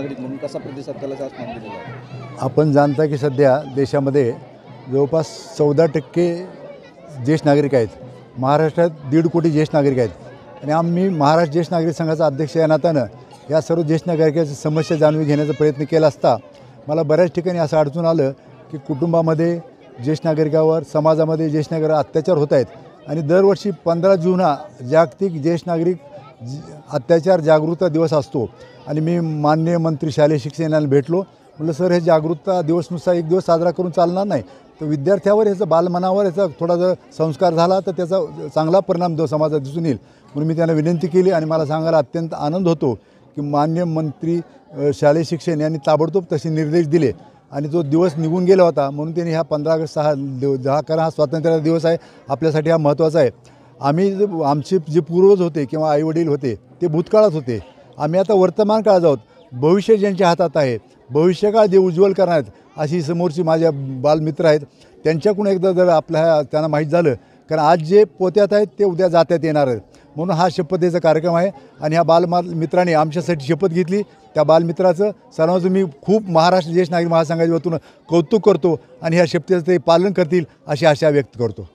नागरिक म्हणून कसा प्रतिसाद त्याला मान दिलेला आहे? आपण जाणता की सध्या देशामध्ये जवळपास 14% ज्येष्ठ नागरिक आहेत. महाराष्ट्रात 1.5 कोटी ज्येष्ठ नागरिक आहेत आणि आम्ही महाराष्ट्र ज्येष्ठ नागरिक संघाचा अध्यक्ष या नात्यानं या सर्व ज्येष्ठ नागरिकांची समस्या जाणून घेण्याचा प्रयत्न केला असता मला बऱ्याच ठिकाणी असं अडचण आलं की कुटुंबामध्ये ज्येष्ठ नागरिकावर, समाजामध्ये ज्येष्ठ नागरिकावर अत्याचार होत आहेत आणि दरवर्षी 15 जून हा जागतिक ज्येष्ठ नागरिक अत्याचार जागरूकता दिवस असतो आणि मी माननीय मंत्री शालेय शिक्षण यांना भेटलो. म्हटलं सर, हे जागरूकता दिवस नुसता एक दिवस साजरा करून चालणार नाही, तर विद्यार्थ्यावर याचा, बालमनावर याचा थोडा जर संस्कार झाला तर त्याचा चांगला परिणाम समाजात दिसून येईल. म्हणून मी त्यांना विनंती केली आणि मला सांगायला अत्यंत आनंद होतो की माननीय मंत्री शालेय शिक्षण यांनी ताबडतोब तसे निर्देश दिले आणि तो दिवस निघून गेला होता. म्हणून त्यांनी ह्या 15 ऑगस्ट हा स्वातंत्र्याचा दिवस आहे, आपल्यासाठी हा महत्त्वाचा आहे. आमचे जे पूर्वज होते किंवा आईवडील होते ते भूतकाळात होते, आम्ही आता वर्तमान काळात आहोत. भविष्य ज्यांच्या हातात आहे, भविष्यकाळ जे उज्ज्वल करणार आहेत अशी समोरची माझ्या बालमित्र आहेत, त्यांच्याकडून एकदा जर त्यांना माहीत झालं, कारण आज जे पोत्यात आहेत ते उद्या जात्यात येणार आहेत. म्हणून हा शपथेचा कार्यक्रम आहे आणि ह्या मित्रांनी आमच्यासाठी शपथ घेतली. त्या बालमित्राचं सर्वांचं मी खूप महाराष्ट्र ज्येष्ठ नागरिक महासंघाच्या वतीनं कौतुक करतो आणि ह्या शपथेचं ते पालन करतील अशी आशा व्यक्त करतो.